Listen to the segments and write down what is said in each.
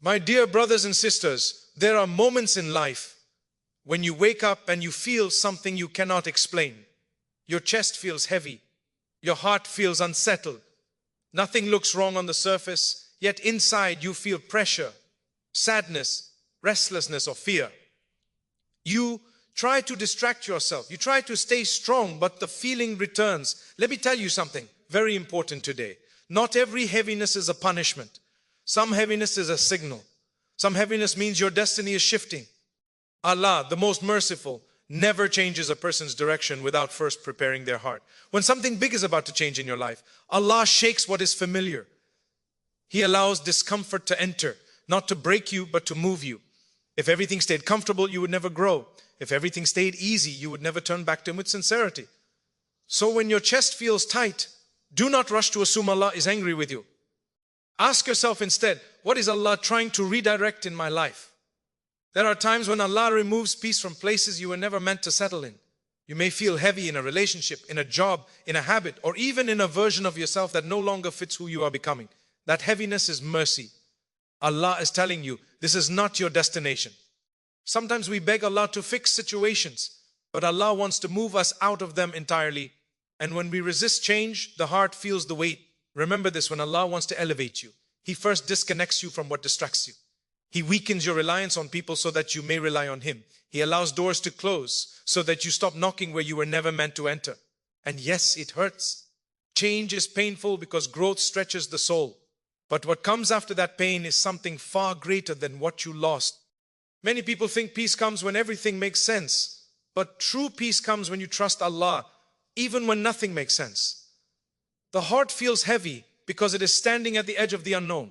My dear brothers and sisters, there are moments in life when you wake up and you feel something you cannot explain. Your chest feels heavy. Your heart feels unsettled. Nothing looks wrong on the surface, yet inside you feel pressure, sadness, restlessness, or fear. You try to distract yourself. You try to stay strong, but the feeling returns. Let me tell you something very important today. Not every heaviness is a punishment. Some heaviness is a signal. Some heaviness means your destiny is shifting. Allah, the most merciful, never changes a person's direction without first preparing their heart. When something big is about to change in your life, Allah shakes what is familiar. He allows discomfort to enter, not to break you, but to move you. If everything stayed comfortable, you would never grow. If everything stayed easy, you would never turn back to Him with sincerity. So when your chest feels tight, do not rush to assume Allah is angry with you. Ask yourself instead, what is Allah trying to redirect in my life? There are times when Allah removes peace from places you were never meant to settle in. You may feel heavy in a relationship, in a job, in a habit, or even in a version of yourself that no longer fits who you are becoming. That heaviness is mercy. Allah is telling you, this is not your destination. Sometimes we beg Allah to fix situations, but Allah wants to move us out of them entirely. And when we resist change, the heart feels the weight. Remember this, when Allah wants to elevate you, He first disconnects you from what distracts you. He weakens your reliance on people so that you may rely on Him. He allows doors to close so that you stop knocking where you were never meant to enter. And yes, it hurts. Change is painful because growth stretches the soul. But what comes after that pain is something far greater than what you lost. Many people think peace comes when everything makes sense. But true peace comes when you trust Allah, even when nothing makes sense. The heart feels heavy because it is standing at the edge of the unknown.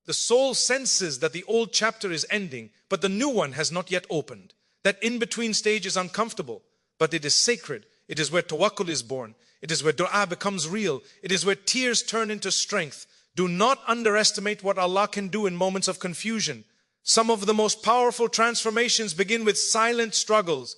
The soul senses that the old chapter is ending, but the new one has not yet opened. That in-between stage is uncomfortable, but it is sacred. It is where tawakkul is born. It is where dua becomes real. It is where tears turn into strength. Do not underestimate what Allah can do in moments of confusion. Some of the most powerful transformations begin with silent struggles.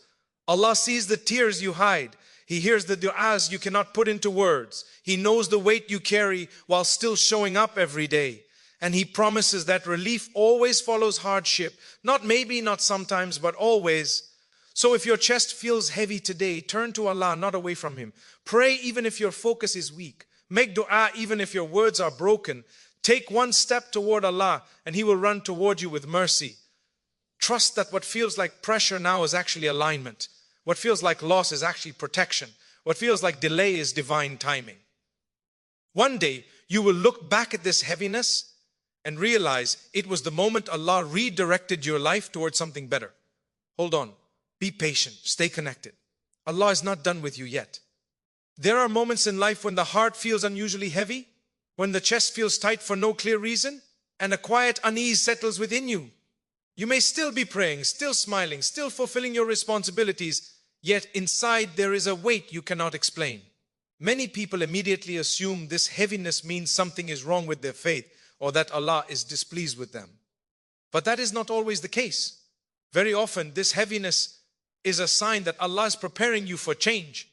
Allah sees the tears you hide. He hears the du'as you cannot put into words. He knows the weight you carry while still showing up every day. And He promises that relief always follows hardship. Not maybe, not sometimes, but always. So if your chest feels heavy today, turn to Allah, not away from Him. Pray even if your focus is weak. Make dua even if your words are broken. Take one step toward Allah and He will run toward you with mercy. Trust that what feels like pressure now is actually alignment. What feels like loss is actually protection. What feels like delay is divine timing. One day, you will look back at this heaviness and realize it was the moment Allah redirected your life towards something better. Hold on. Be patient. Stay connected. Allah is not done with you yet. There are moments in life when the heart feels unusually heavy, when the chest feels tight for no clear reason, and a quiet unease settles within you. You may still be praying, still smiling, still fulfilling your responsibilities, yet inside there is a weight you cannot explain. Many people immediately assume this heaviness means something is wrong with their faith or that Allah is displeased with them. But that is not always the case. Very often this heaviness is a sign that Allah is preparing you for change.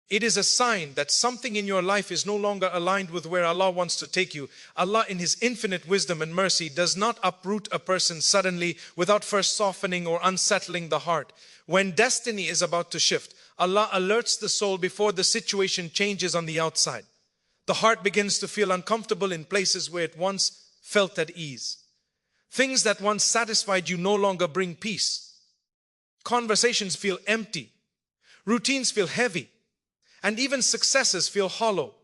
It is a sign that something in your life is no longer aligned with where Allah wants to take you. Allah in His infinite wisdom and mercy does not uproot a person suddenly without first softening or unsettling the heart. When destiny is about to shift, Allah alerts the soul before the situation changes on the outside. The heart begins to feel uncomfortable in places where it once felt at ease. Things that once satisfied you no longer bring peace. Conversations feel empty. Routines feel heavy. And even successes feel hollow.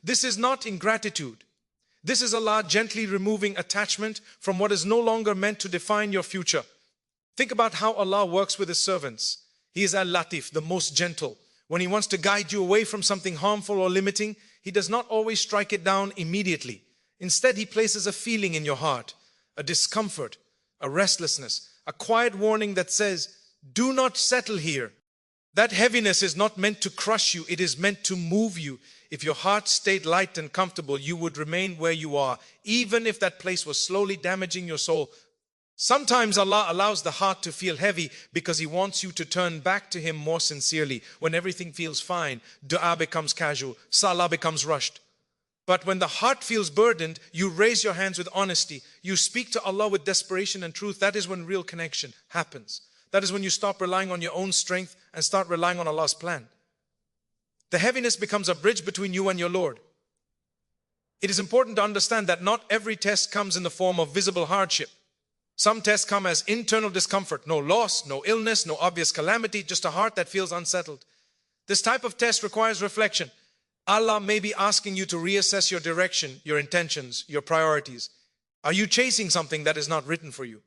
This is not ingratitude. This is Allah gently removing attachment from what is no longer meant to define your future. Think about how Allah works with His servants. He is Al-Latif, the most gentle. When He wants to guide you away from something harmful or limiting, He does not always strike it down immediately. Instead, He places a feeling in your heart, a discomfort, a restlessness, a quiet warning that says, do not settle here. That heaviness is not meant to crush you, it is meant to move you. If your heart stayed light and comfortable, you would remain where you are, even if that place was slowly damaging your soul. Sometimes Allah allows the heart to feel heavy because He wants you to turn back to Him more sincerely. When everything feels fine, dua becomes casual, salah becomes rushed. But when the heart feels burdened, you raise your hands with honesty. You speak to Allah with desperation and truth. That is when real connection happens. That is when you stop relying on your own strength and start relying on Allah's plan. The heaviness becomes a bridge between you and your Lord. It is important to understand that not every test comes in the form of visible hardship. Some tests come as internal discomfort, no loss, no illness, no obvious calamity, just a heart that feels unsettled. This type of test requires reflection. Allah may be asking you to reassess your direction, your intentions, your priorities. Are you chasing something that is not written for you?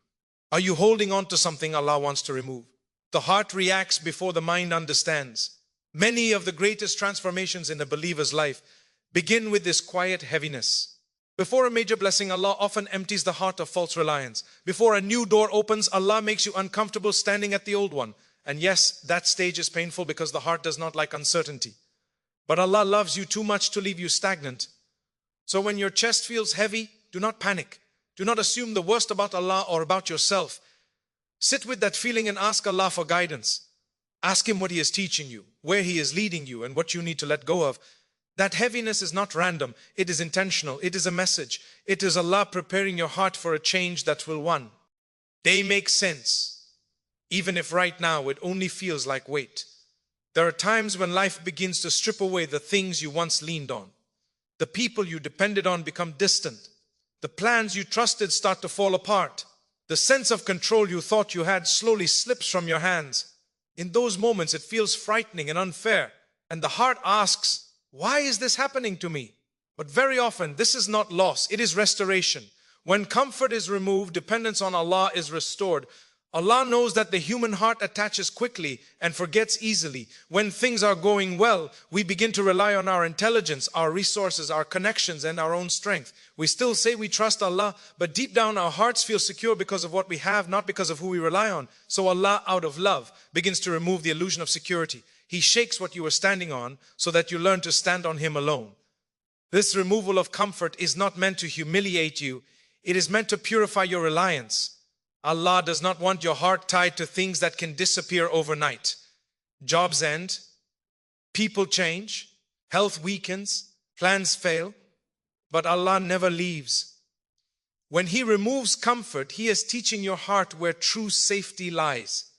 Are you holding on to something Allah wants to remove? The heart reacts before the mind understands. Many of the greatest transformations in a believer's life begin with this quiet heaviness. Before a major blessing, Allah often empties the heart of false reliance. Before a new door opens, Allah makes you uncomfortable standing at the old one. And yes, that stage is painful because the heart does not like uncertainty. But Allah loves you too much to leave you stagnant. So when your chest feels heavy, do not panic. Do not assume the worst about Allah or about yourself. Sit with that feeling and ask Allah for guidance. Ask Him what He is teaching you, where He is leading you, and what you need to let go of. That heaviness is not random. It is intentional. It is a message. It is Allah preparing your heart for a change that will, one, they make sense, even if right now it only feels like weight. There are times when life begins to strip away the things you once leaned on. The people you depended on become distant. The plans you trusted start to fall apart. The sense of control you thought you had slowly slips from your hands. In those moments, it feels frightening and unfair. And the heart asks, why is this happening to me? But very often, this is not loss, it is restoration. When comfort is removed, dependence on Allah is restored. Allah knows that the human heart attaches quickly and forgets easily. When things are going well, we begin to rely on our intelligence, our resources, our connections, and our own strength. We still say we trust Allah, but deep down our hearts feel secure because of what we have, not because of who we rely on. So Allah, out of love, begins to remove the illusion of security. He shakes what you were standing on so that you learn to stand on Him alone. This removal of comfort is not meant to humiliate you. It is meant to purify your reliance. Allah does not want your heart tied to things that can disappear overnight. Jobs end, people change, health weakens, plans fail, but Allah never leaves. When He removes comfort, He is teaching your heart where true safety lies.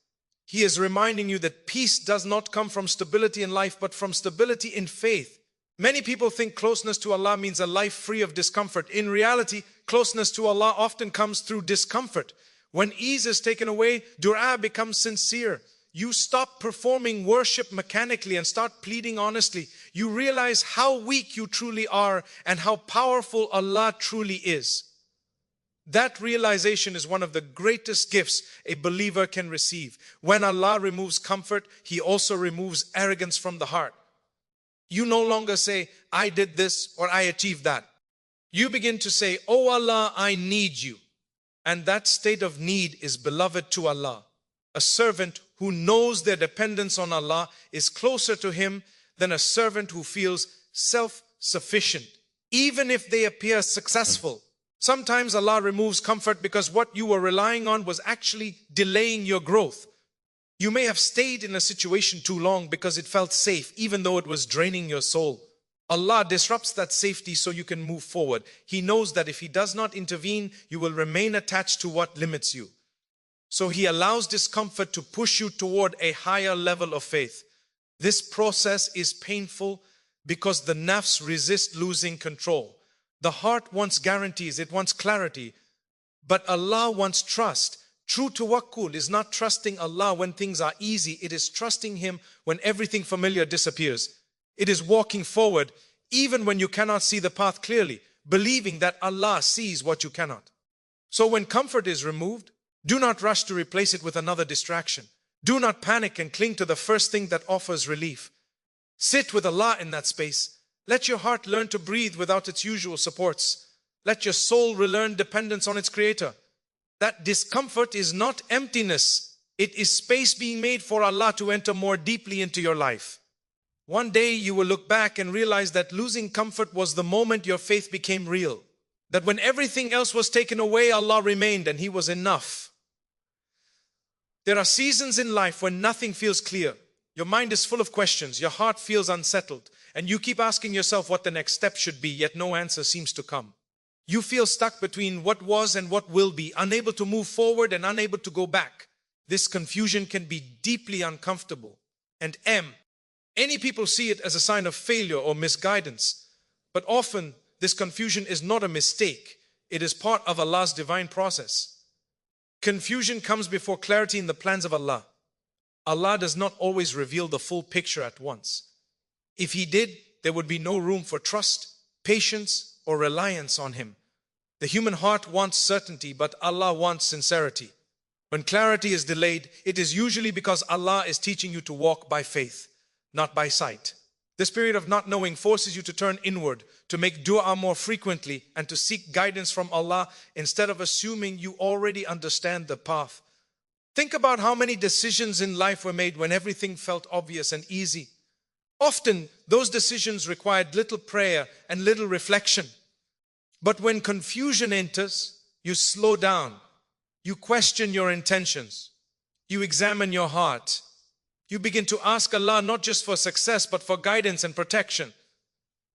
He is reminding you that peace does not come from stability in life, but from stability in faith. Many people think closeness to Allah means a life free of discomfort. In reality, closeness to Allah often comes through discomfort. When ease is taken away, dua becomes sincere. You stop performing worship mechanically and start pleading honestly. You realize how weak you truly are and how powerful Allah truly is. That realization is one of the greatest gifts a believer can receive. When Allah removes comfort, He also removes arrogance from the heart. You no longer say, I did this or I achieved that. You begin to say, oh Allah, I need you. And that state of need is beloved to Allah. A servant who knows their dependence on Allah is closer to Him than a servant who feels self-sufficient, even if they appear successful. Sometimes Allah removes comfort because what you were relying on was actually delaying your growth. You may have stayed in a situation too long because it felt safe, even though it was draining your soul. Allah disrupts that safety so you can move forward. He knows that if He does not intervene, you will remain attached to what limits you. So He allows discomfort to push you toward a higher level of faith. This process is painful because the nafs resist losing control. The heart wants guarantees, it wants clarity, but Allah wants trust. True tawakkul is not trusting Allah when things are easy, it is trusting Him when everything familiar disappears. It is walking forward even when you cannot see the path clearly, believing that Allah sees what you cannot. So when comfort is removed, do not rush to replace it with another distraction. Do not panic and cling to the first thing that offers relief. Sit with Allah in that space. Let your heart learn to breathe without its usual supports. Let your soul relearn dependence on its Creator. That discomfort is not emptiness. It is space being made for Allah to enter more deeply into your life. One day you will look back and realize that losing comfort was the moment your faith became real. That when everything else was taken away, Allah remained and He was enough. There are seasons in life when nothing feels clear. Your mind is full of questions. Your heart feels unsettled. and you keep asking yourself what the next step should be, yet no answer seems to come. You feel stuck between what was and what will be, unable to move forward and unable to go back. This confusion can be deeply uncomfortable. And many people see it as a sign of failure or misguidance. But often, this confusion is not a mistake. It is part of Allah's divine process. Confusion comes before clarity in the plans of Allah. Allah does not always reveal the full picture at once. If He did, there would be no room for trust, patience, or reliance on Him. The human heart wants certainty, but Allah wants sincerity. When clarity is delayed, it is usually because Allah is teaching you to walk by faith, not by sight. This period of not knowing forces you to turn inward, to make dua more frequently, and to seek guidance from Allah instead of assuming you already understand the path. Think about how many decisions in life were made when everything felt obvious and easy. Often, those decisions required little prayer and little reflection. But when confusion enters, you slow down. You question your intentions. You examine your heart. You begin to ask Allah not just for success, but for guidance and protection.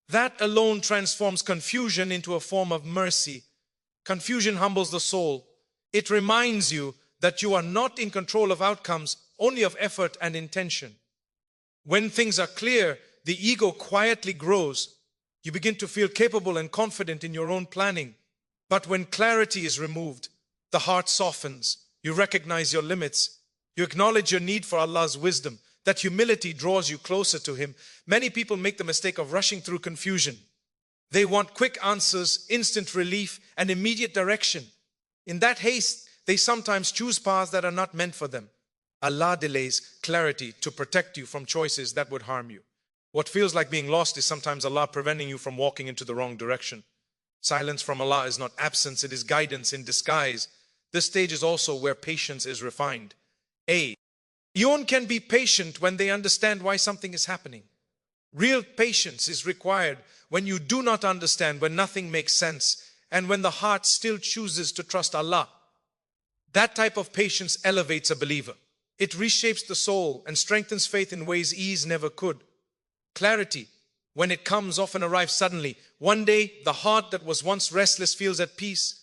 That alone transforms confusion into a form of mercy. Confusion humbles the soul. It reminds you that you are not in control of outcomes, only of effort and intention. When things are clear, the ego quietly grows. You begin to feel capable and confident in your own planning. But when clarity is removed, the heart softens. You recognize your limits. You acknowledge your need for Allah's wisdom. That humility draws you closer to Him. Many people make the mistake of rushing through confusion. They want quick answers, instant relief, and immediate direction. In that haste, they sometimes choose paths that are not meant for them. Allah delays clarity to protect you from choices that would harm you. What feels like being lost is sometimes Allah preventing you from walking into the wrong direction. Silence from Allah is not absence, it is guidance in disguise. This stage is also where patience is refined. One can be patient when they understand why something is happening. Real patience is required when you do not understand, when nothing makes sense, and when the heart still chooses to trust Allah. That type of patience elevates a believer. It reshapes the soul and strengthens faith in ways ease never could. Clarity, when it comes, often arrives suddenly. One day, the heart that was once restless feels at peace.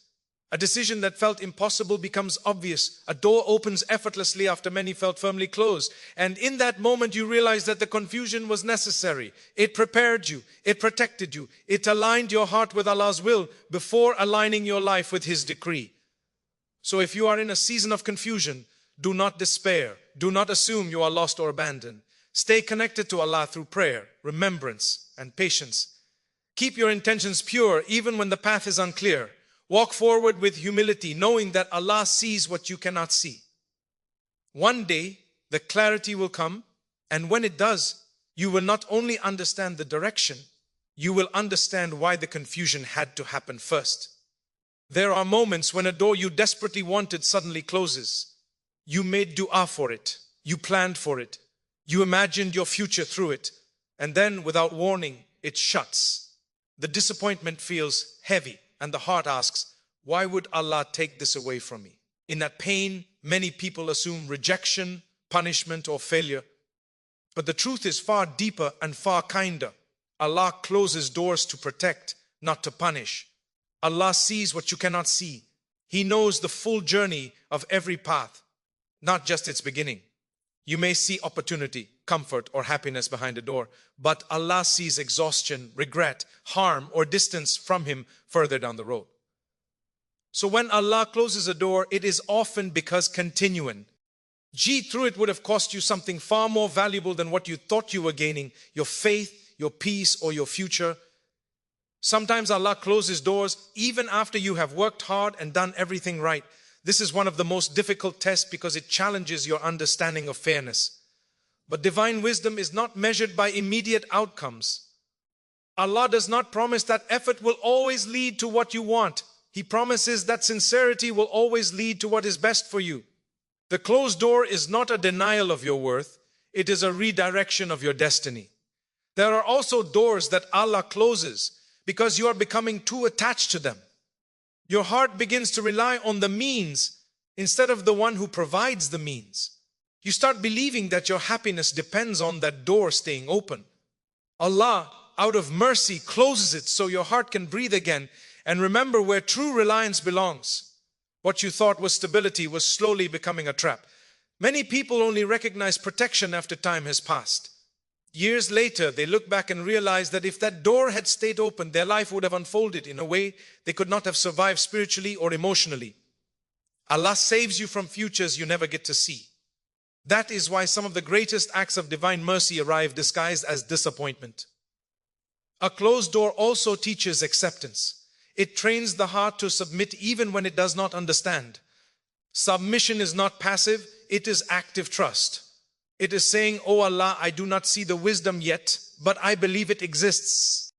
A decision that felt impossible becomes obvious. A door opens effortlessly after many felt firmly closed. And in that moment, you realize that the confusion was necessary. It prepared you. It protected you. It aligned your heart with Allah's will before aligning your life with His decree. So if you are in a season of confusion, do not despair. Do not assume you are lost or abandoned. Stay connected to Allah through prayer, remembrance, and patience. Keep your intentions pure even when the path is unclear. Walk forward with humility, knowing that Allah sees what you cannot see. One day, the clarity will come, and when it does, you will not only understand the direction, you will understand why the confusion had to happen first. There are moments when a door you desperately wanted suddenly closes. You made dua for it. You planned for it. You imagined your future through it. And then, without warning, it shuts. The disappointment feels heavy. And the heart asks, why would Allah take this away from me? In that pain, many people assume rejection, punishment, or failure. But the truth is far deeper and far kinder. Allah closes doors to protect, not to punish. Allah sees what you cannot see. He knows the full journey of every path, not just its beginning. You may see opportunity, comfort, or happiness behind a door, but Allah sees exhaustion, regret, harm, or distance from Him further down the road. So when Allah closes a door, it is often because continuing. Through it would have cost you something far more valuable than what you thought you were gaining, your faith, your peace, or your future. Sometimes Allah closes doors even after you have worked hard and done everything right. This is one of the most difficult tests because it challenges your understanding of fairness. But divine wisdom is not measured by immediate outcomes. Allah does not promise that effort will always lead to what you want. He promises that sincerity will always lead to what is best for you. The closed door is not a denial of your worth. It is a redirection of your destiny. There are also doors that Allah closes because you are becoming too attached to them. Your heart begins to rely on the means instead of the one who provides the means. You start believing that your happiness depends on that door staying open. Allah, out of mercy, closes it so your heart can breathe again and remember where true reliance belongs. What you thought was stability was slowly becoming a trap. Many people only recognize protection after time has passed. Years later, they look back and realize that if that door had stayed open, their life would have unfolded in a way they could not have survived spiritually or emotionally. Allah saves you from futures you never get to see. That is why some of the greatest acts of divine mercy arrive disguised as disappointment. A closed door also teaches acceptance. It trains the heart to submit even when it does not understand. Submission is not passive, it is active trust. It is saying, "Oh Allah, I do not see the wisdom yet, but I believe it exists."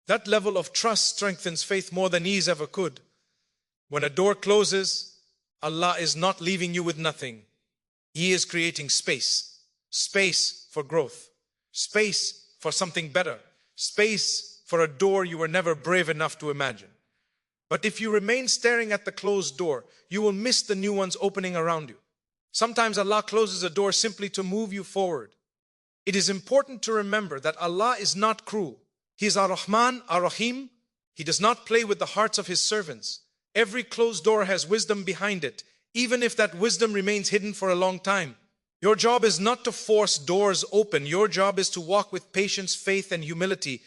That level of trust strengthens faith more than ease ever could. When a door closes, Allah is not leaving you with nothing. He is creating space. Space for growth. Space for something better. Space for a door you were never brave enough to imagine. But if you remain staring at the closed door, you will miss the new ones opening around you. Sometimes Allah closes a door simply to move you forward. It is important to remember that Allah is not cruel. He is Ar-Rahman, Ar-Rahim. He does not play with the hearts of His servants. Every closed door has wisdom behind it, even if that wisdom remains hidden for a long time. Your job is not to force doors open. Your job is to walk with patience, faith, and humility.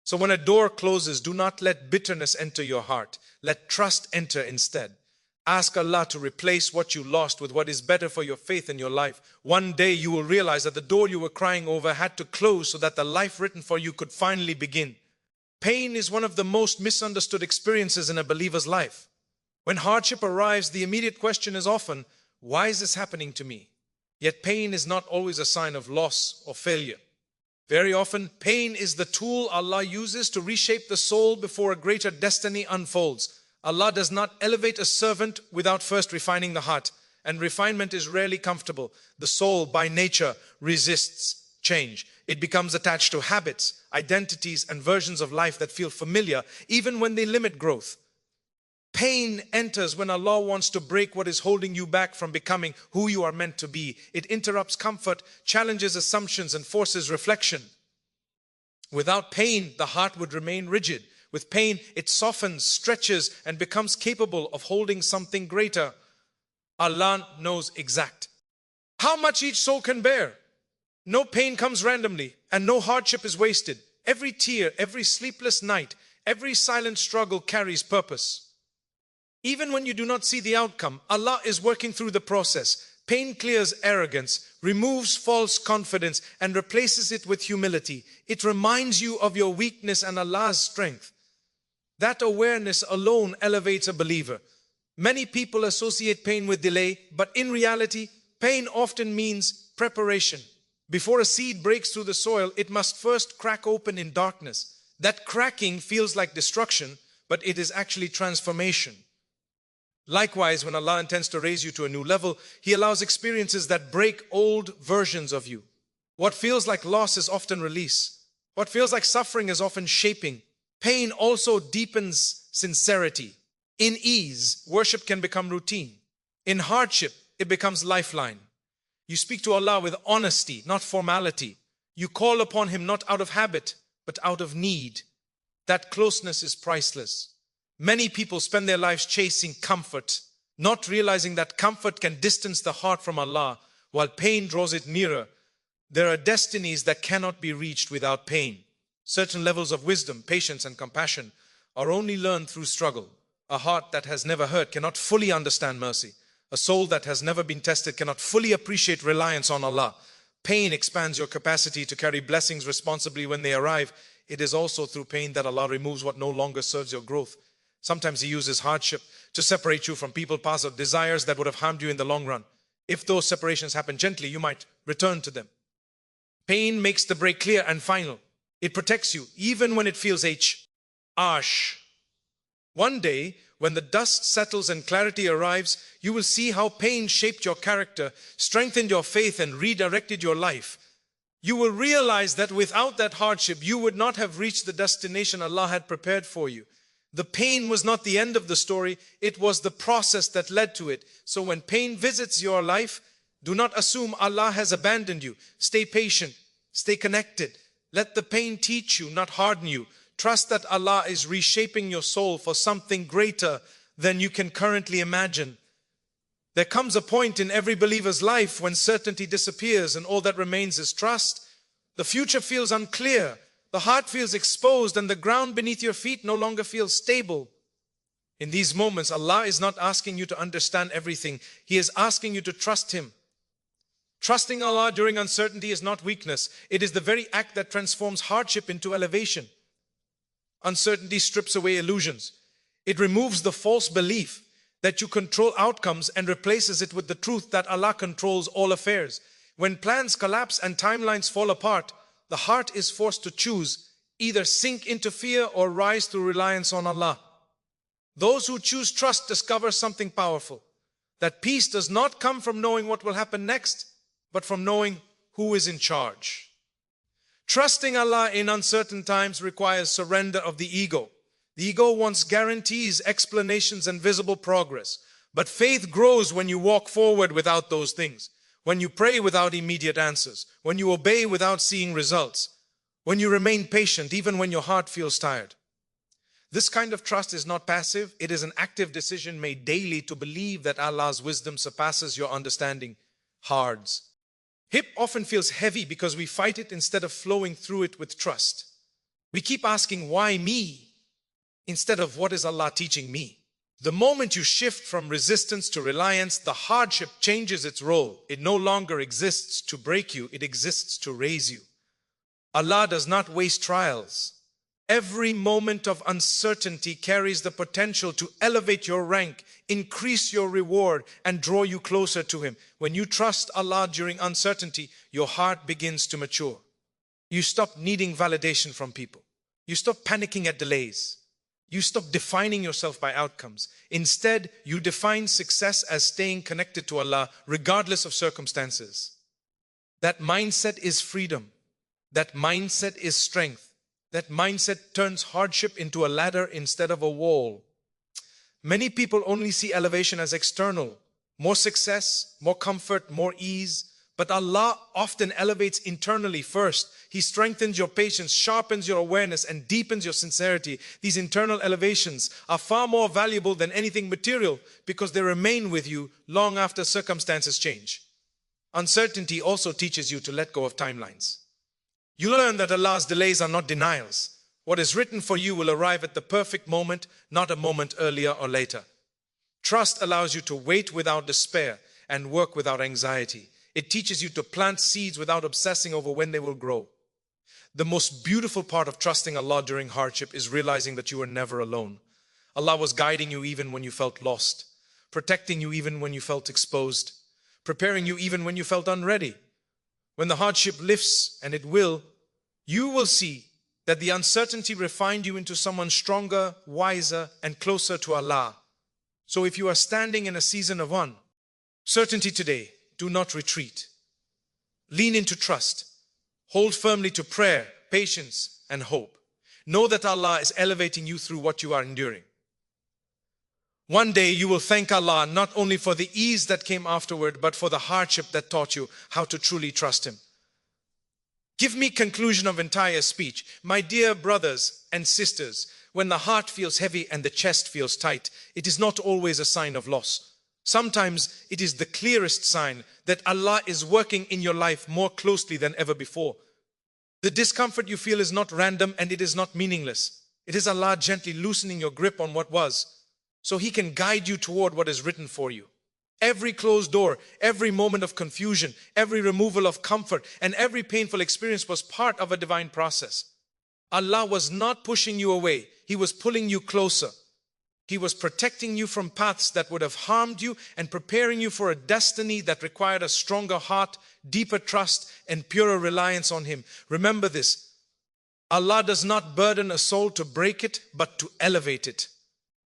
So when a door closes, do not let bitterness enter your heart. Let trust enter instead. Ask Allah to replace what you lost with what is better for your faith and your life. One day you will realize that the door you were crying over had to close so that the life written for you could finally begin. Pain is one of the most misunderstood experiences in a believer's life. When hardship arrives, the immediate question is often, why is this happening to me? Yet pain is not always a sign of loss or failure. Very often, pain is the tool Allah uses to reshape the soul before a greater destiny unfolds. Allah does not elevate a servant without first refining the heart, and refinement is rarely comfortable. The soul, by nature, resists change. It becomes attached to habits, identities, and versions of life that feel familiar, even when they limit growth. Pain enters when Allah wants to break what is holding you back from becoming who you are meant to be. It interrupts comfort, challenges assumptions, and forces reflection. Without pain, the heart would remain rigid. With pain, it softens, stretches, and becomes capable of holding something greater. Allah knows exact how much each soul can bear. No pain comes randomly, and no hardship is wasted. Every tear, every sleepless night, every silent struggle carries purpose. Even when you do not see the outcome, Allah is working through the process. Pain clears arrogance, removes false confidence, and replaces it with humility. It reminds you of your weakness and Allah's strength. That awareness alone elevates a believer. Many people associate pain with delay, but in reality, pain often means preparation. Before a seed breaks through the soil, it must first crack open in darkness. That cracking feels like destruction, but it is actually transformation. Likewise, when Allah intends to raise you to a new level, He allows experiences that break old versions of you. What feels like loss is often release. What feels like suffering is often shaping. Pain also deepens sincerity. In ease, worship can become routine. In hardship, it becomes lifeline. You speak to Allah with honesty, not formality. You call upon Him not out of habit, but out of need. That closeness is priceless. Many people spend their lives chasing comfort, not realizing that comfort can distance the heart from Allah, while pain draws it nearer. There are destinies that cannot be reached without pain. Certain levels of wisdom, patience, and compassion are only learned through struggle. A heart that has never hurt cannot fully understand mercy. A soul that has never been tested cannot fully appreciate reliance on Allah. Pain expands your capacity to carry blessings responsibly when they arrive. It is also through pain that Allah removes what no longer serves your growth. Sometimes He uses hardship to separate you from people, paths, or desires that would have harmed you in the long run. If those separations happen gently, you might return to them. Pain makes the break clear and final. It protects you, even when it feels harsh. One day, when the dust settles and clarity arrives, you will see how pain shaped your character, strengthened your faith, and redirected your life. You will realize that without that hardship, you would not have reached the destination Allah had prepared for you. The pain was not the end of the story, it was the process that led to it. So when pain visits your life, do not assume Allah has abandoned you. Stay patient, stay connected. Let the pain teach you, not harden you. Trust that Allah is reshaping your soul for something greater than you can currently imagine. There comes a point in every believer's life when certainty disappears and all that remains is trust. The future feels unclear, the heart feels exposed, and the ground beneath your feet no longer feels stable. In these moments, Allah is not asking you to understand everything. He is asking you to trust Him. Trusting Allah during uncertainty is not weakness. It is the very act that transforms hardship into elevation. Uncertainty strips away illusions. It removes the false belief that you control outcomes and replaces it with the truth that Allah controls all affairs. When plans collapse and timelines fall apart, the heart is forced to choose, either sink into fear or rise through reliance on Allah. Those who choose trust discover something powerful. That peace does not come from knowing what will happen next, but from knowing who is in charge. Trusting Allah in uncertain times requires surrender of the ego. The ego wants guarantees, explanations, and visible progress. But faith grows when you walk forward without those things, when you pray without immediate answers, when you obey without seeing results, when you remain patient even when your heart feels tired. This kind of trust is not passive. It is an active decision made daily to believe that Allah's wisdom surpasses your understanding. Hards. Hip often feels heavy because we fight it instead of flowing through it with trust. We keep asking, why me? Instead of, what is Allah teaching me? The moment you shift from resistance to reliance, the hardship changes its role. It no longer exists to break you, it exists to raise you. Allah does not waste trials. Every moment of uncertainty carries the potential to elevate your rank, increase your reward, and draw you closer to Him. When you trust Allah during uncertainty, your heart begins to mature. You stop needing validation from people. You stop panicking at delays. You stop defining yourself by outcomes. Instead, you define success as staying connected to Allah regardless of circumstances. That mindset is freedom. That mindset is strength. That mindset turns hardship into a ladder instead of a wall. Many people only see elevation as external. More success, more comfort, more ease. But Allah often elevates internally first. He strengthens your patience, sharpens your awareness, and deepens your sincerity. These internal elevations are far more valuable than anything material because they remain with you long after circumstances change. Uncertainty also teaches you to let go of timelines. You learn that Allah's delays are not denials. What is written for you will arrive at the perfect moment, not a moment earlier or later. Trust allows you to wait without despair and work without anxiety. It teaches you to plant seeds without obsessing over when they will grow. The most beautiful part of trusting Allah during hardship is realizing that you are never alone. Allah was guiding you even when you felt lost, protecting you even when you felt exposed, preparing you even when you felt unready. When the hardship lifts, and it will, you will see that the uncertainty refined you into someone stronger, wiser, and closer to Allah. So if you are standing in a season of uncertainty today, do not retreat. Lean into trust. Hold firmly to prayer, patience, and hope. Know that Allah is elevating you through what you are enduring. One day you will thank Allah not only for the ease that came afterward, but for the hardship that taught you how to truly trust Him. Give me conclusion of entire speech. My dear brothers and sisters, when the heart feels heavy and the chest feels tight, it is not always a sign of loss. Sometimes it is the clearest sign that Allah is working in your life more closely than ever before. The discomfort you feel is not random and it is not meaningless. It is Allah gently loosening your grip on what was, so He can guide you toward what is written for you. Every closed door, every moment of confusion, every removal of comfort, and every painful experience was part of a divine process. Allah was not pushing you away. He was pulling you closer. He was protecting you from paths that would have harmed you and preparing you for a destiny that required a stronger heart, deeper trust, and purer reliance on Him. Remember this: Allah does not burden a soul to break it, but to elevate it.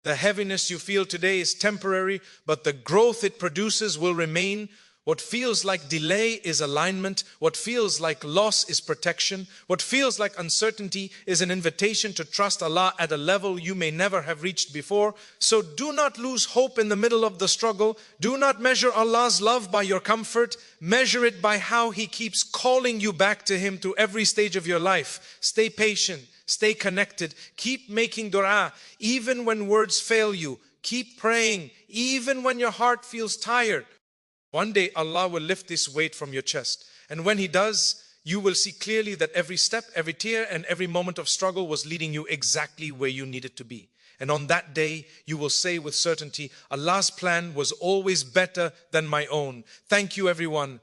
The heaviness you feel today is temporary, but the growth it produces will remain. What feels like delay is alignment. What feels like loss is protection. What feels like uncertainty is an invitation to trust Allah at a level you may never have reached before. So do not lose hope in the middle of the struggle. Do not measure Allah's love by your comfort. Measure it by how He keeps calling you back to Him through every stage of your life. Stay patient. Stay connected. Keep making dua even when words fail you. Keep praying even when your heart feels tired. One day Allah will lift this weight from your chest. And when He does, you will see clearly that every step, every tear, and every moment of struggle was leading you exactly where you needed to be. And on that day, you will say with certainty, Allah's plan was always better than my own. Thank you, everyone.